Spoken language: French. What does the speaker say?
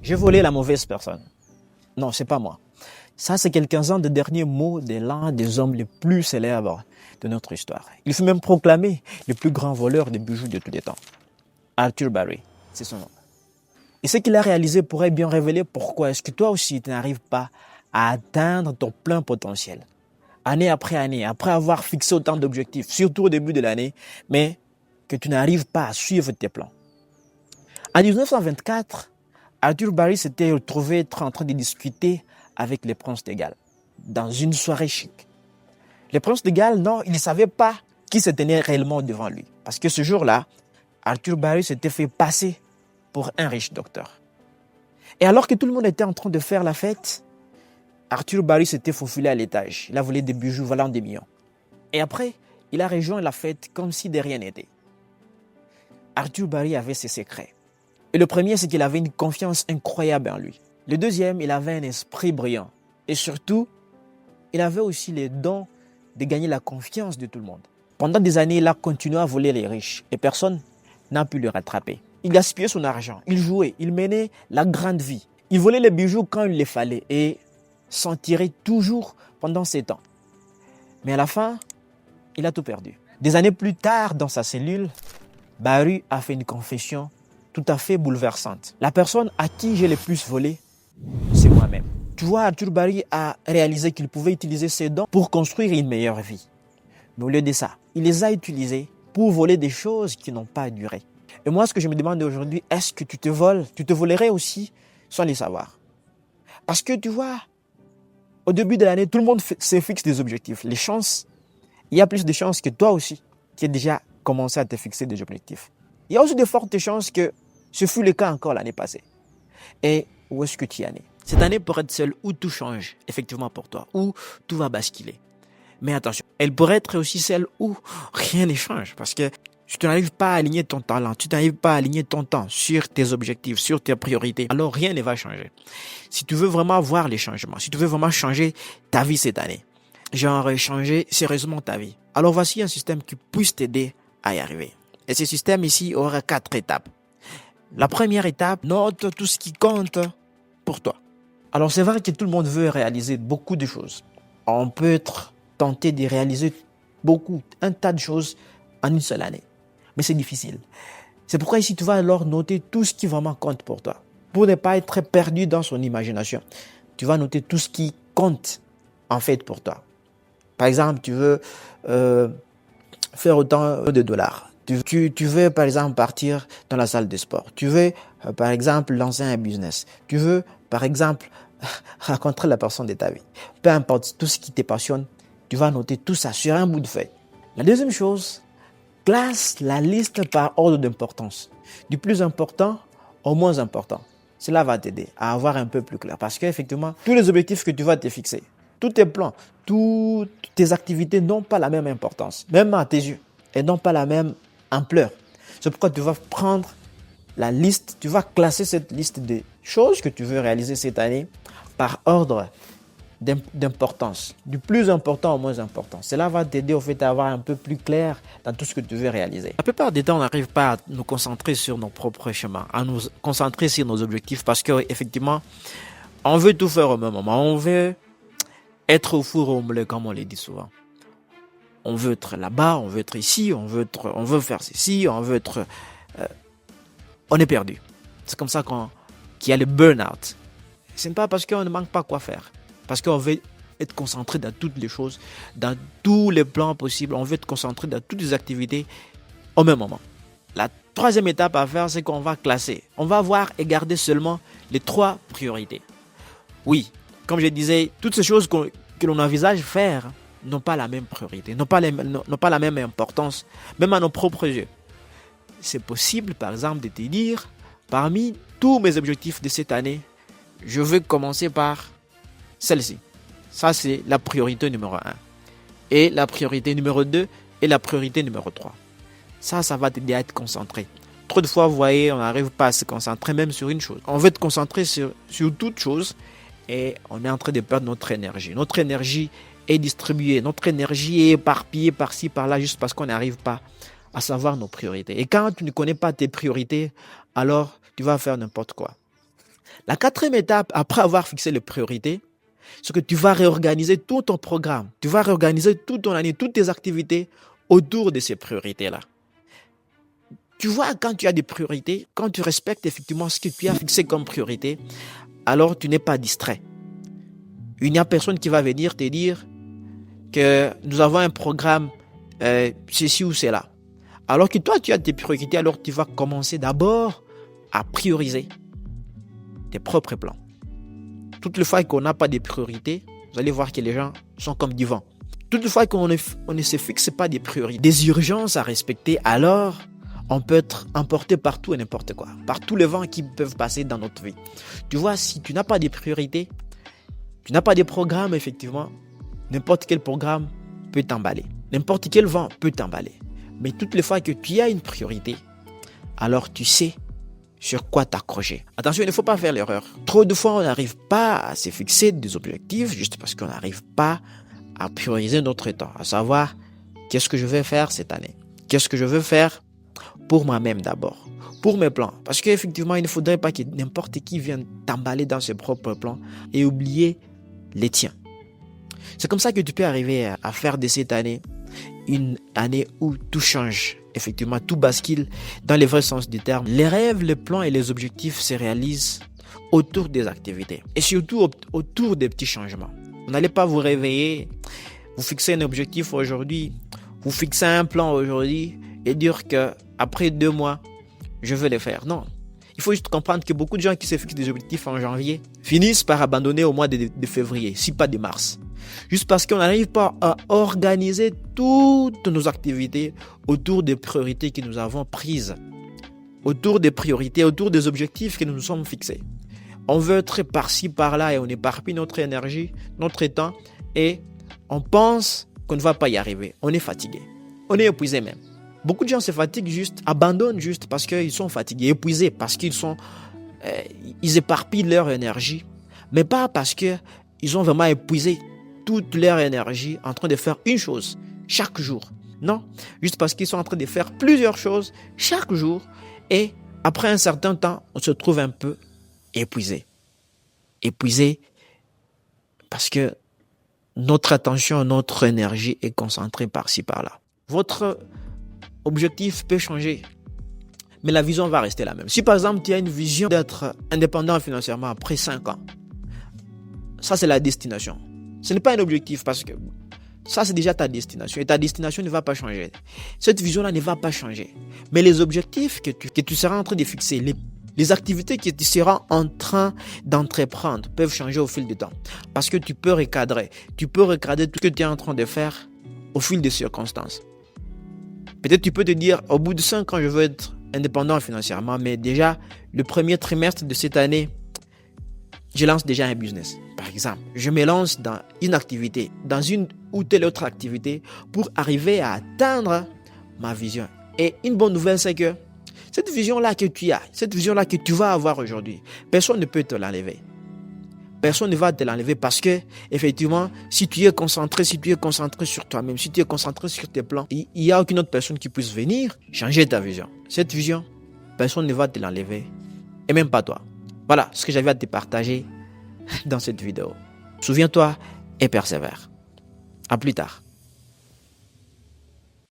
J'ai volé la mauvaise personne. Non, c'est pas moi. Ça, c'est quelques-uns des derniers mots de l'un des hommes les plus célèbres de notre histoire. Il fut même proclamé le plus grand voleur de bijoux de tous les temps. Arthur Barry, c'est son nom. Et ce qu'il a réalisé pourrait bien révéler pourquoi est-ce que toi aussi tu n'arrives pas à atteindre ton plein potentiel. Année après année, après avoir fixé autant d'objectifs, surtout au début de l'année, mais que tu n'arrives pas à suivre tes plans. En 1924, Arthur Barry s'était retrouvé être en train de discuter avec les princes de Galles dans une soirée chic. Les princes de Galles, non, ils ne savaient pas qui se tenait réellement devant lui. Parce que ce jour-là, Arthur Barry s'était fait passer pour un riche docteur. Et alors que tout le monde était en train de faire la fête, Arthur Barry s'était faufilé à l'étage. Il a volé des bijoux valant des millions. Et après, il a rejoint la fête comme si de rien n'était. Arthur Barry avait ses secrets. Et le premier, c'est qu'il avait une confiance incroyable en lui. Le deuxième, il avait un esprit brillant. Et surtout, il avait aussi les dons de gagner la confiance de tout le monde. Pendant des années, il a continué à voler les riches et personne n'a pu le rattraper. Il gaspillait son argent, il jouait, il menait la grande vie. Il volait les bijoux quand il les fallait et s'en tirait toujours pendant 7 ans. Mais à la fin, il a tout perdu. Des années plus tard, dans sa cellule, Barry a fait une confession tout à fait bouleversante. La personne à qui j'ai le plus volé, c'est moi-même. Tu vois, Arthur Barry a réalisé qu'il pouvait utiliser ses dons pour construire une meilleure vie. Mais au lieu de ça, il les a utilisés pour voler des choses qui n'ont pas duré. Et moi, ce que je me demande aujourd'hui, est-ce que tu te volerais aussi sans le savoir? Parce que tu vois, au début de l'année, tout le monde se fixe des objectifs. Les chances, il y a plus de chances que toi aussi, qui aies déjà commencé à te fixer des objectifs. Il y a aussi de fortes chances que ce fut le cas encore l'année passée. Et où est-ce que tu y en es? Cette année pourrait être celle où tout change, effectivement pour toi, où tout va basculer. Mais attention, elle pourrait être aussi celle où rien ne change, parce que tu n'arrives pas à aligner ton talent, tu n'arrives pas à aligner ton temps sur tes objectifs, sur tes priorités, alors rien ne va changer. Si tu veux vraiment voir les changements, si tu veux vraiment changer ta vie cette année, genre changer sérieusement ta vie, alors voici un système qui puisse t'aider à y arriver. Et ce système ici aura 4 étapes. La première étape, note tout ce qui compte pour toi. Alors c'est vrai que tout le monde veut réaliser beaucoup de choses. On peut être tenté de réaliser un tas de choses en une seule année. Mais c'est difficile. C'est pourquoi ici tu vas alors noter tout ce qui vraiment compte pour toi. Pour ne pas être perdu dans son imagination, tu vas noter tout ce qui compte en fait pour toi. Par exemple, tu veux faire autant de dollars. Tu veux, par exemple, partir dans la salle de sport. Tu veux, par exemple, lancer un business. Tu veux, par exemple, rencontrer la personne de ta vie. Peu importe, tout ce qui te passionne, tu vas noter tout ça sur un bout de feuille. La deuxième chose, classe la liste par ordre d'importance. Du plus important au moins important. Cela va t'aider à avoir un peu plus clair. Parce qu'effectivement, tous les objectifs que tu vas te fixer, tous tes plans, toutes tes activités n'ont pas la même importance, même à tes yeux, et n'ont pas la même ampleur. C'est pourquoi tu vas prendre la liste, tu vas classer cette liste de choses que tu veux réaliser cette année par ordre d'importance, du plus important au moins important. Cela va t'aider au fait à avoir un peu plus clair dans tout ce que tu veux réaliser. La plupart des temps, on n'arrive pas à nous concentrer sur nos propres chemins, à nous concentrer sur nos objectifs parce qu'effectivement, on veut tout faire au même moment. On veut être au four au moulin, comme on le dit souvent. On veut être là-bas, on veut être ici, on veut faire ceci, on veut être... on est perdu. C'est comme ça qu'il y a le burn-out. Ce n'est pas parce qu'on ne manque pas quoi faire. Parce qu'on veut être concentré dans toutes les choses, dans tous les plans possibles. On veut être concentré dans toutes les activités au même moment. La troisième étape à faire, c'est qu'on va classer. On va voir et garder seulement les 3 priorités. Oui, comme je disais, toutes ces choses que l'on envisage faire n'ont pas la même priorité, n'ont pas la même importance, même à nos propres yeux. C'est possible, par exemple, de te dire, parmi tous mes objectifs de cette année, je veux commencer par celle-ci. Ça, c'est la priorité numéro 1. Et la priorité numéro 2 et la priorité numéro 3. Ça va t'aider à être concentré. Trop de fois, vous voyez, on n'arrive pas à se concentrer même sur une chose. On veut être concentré sur toute chose et on est en train de perdre notre énergie. Notre énergie est distribuée, notre énergie est éparpillée par-ci, par-là, juste parce qu'on n'arrive pas à savoir nos priorités. Et quand tu ne connais pas tes priorités, alors tu vas faire n'importe quoi. La quatrième étape, après avoir fixé les priorités, c'est que tu vas réorganiser tout ton programme. Tu vas réorganiser toute ton année, toutes tes activités autour de ces priorités-là. Tu vois, quand tu as des priorités, quand tu respectes effectivement ce que tu as fixé comme priorité, alors tu n'es pas distrait. Il n'y a personne qui va venir te dire que nous avons un programme ceci ou cela. Alors que toi, tu as tes priorités, alors tu vas commencer d'abord à prioriser tes propres plans. Toutes les fois qu'on n'a pas de priorités, vous allez voir que les gens sont comme du vent. Toutes les fois qu'on ne se fixe pas des priorités, des urgences à respecter, alors on peut être emporté par tout et n'importe quoi, par tous les vents qui peuvent passer dans notre vie. Tu vois, si tu n'as pas de priorités, tu n'as pas de programme, effectivement, n'importe quel programme peut t'emballer. N'importe quel vent peut t'emballer. Mais toutes les fois que tu as une priorité, alors tu sais sur quoi t'accrocher. Attention, il ne faut pas faire l'erreur. Trop de fois, on n'arrive pas à se fixer des objectifs juste parce qu'on n'arrive pas à prioriser notre temps. À savoir, qu'est-ce que je vais faire cette année? Qu'est-ce que je veux faire pour moi-même d'abord? Pour mes plans. Parce qu'effectivement, il ne faudrait pas que n'importe qui vienne t'emballer dans ses propres plans et oublier les tiens. C'est comme ça que tu peux arriver à faire de cette année une année où tout change. Effectivement, tout bascule dans le vrai sens du terme. Les rêves, les plans et les objectifs se réalisent autour des activités et surtout autour des petits changements. Vous n'allez pas vous réveiller, vous fixer un objectif aujourd'hui, vous fixer un plan aujourd'hui et dire que après 2 mois, je vais le faire. Non. Il faut juste comprendre que beaucoup de gens qui se fixent des objectifs en janvier finissent par abandonner au mois de février, si pas de mars. Juste parce qu'on n'arrive pas à organiser toutes nos activités autour des priorités que nous avons prises, autour des priorités, autour des objectifs que nous nous sommes fixés. On veut être par-ci, par-là et on éparpille notre énergie, notre temps et on pense qu'on ne va pas y arriver. On est fatigué, on est épuisé même. Beaucoup de gens se fatiguent juste, abandonnent juste parce qu'ils sont fatigués, épuisés, parce ils éparpillent leur énergie, mais pas parce qu'ils ont vraiment épuisé toute leur énergie en train de faire une chose chaque jour. Non, juste parce qu'ils sont en train de faire plusieurs choses chaque jour et après un certain temps, on se trouve un peu épuisé. Épuisé parce que notre attention, notre énergie est concentrée par-ci, par-là. Votre objectif peut changer, mais la vision va rester la même. Si par exemple, tu as une vision d'être indépendant financièrement après 5 ans, ça c'est la destination. Ce n'est pas un objectif parce que ça c'est déjà ta destination et ta destination ne va pas changer. Cette vision-là ne va pas changer. Mais les objectifs que tu seras en train de fixer, les activités que tu seras en train d'entreprendre peuvent changer au fil du temps. Parce que tu peux recadrer. Tu peux recadrer tout ce que tu es en train de faire au fil des circonstances. Peut-être tu peux te dire, au bout de 5 ans, je veux être indépendant financièrement, mais déjà, le premier trimestre de cette année, je lance déjà un business. Par exemple, je me lance dans une activité, dans une ou telle autre activité pour arriver à atteindre ma vision. Et une bonne nouvelle, c'est que cette vision-là que tu as, cette vision-là que tu vas avoir aujourd'hui, personne ne peut te l'enlever. Personne ne va te l'enlever parce que, effectivement, si tu es concentré sur toi-même, si tu es concentré sur tes plans, il n'y a aucune autre personne qui puisse venir changer ta vision. Cette vision, personne ne va te l'enlever et même pas toi. Voilà ce que j'avais à te partager dans cette vidéo. Souviens-toi et persévère. À plus tard.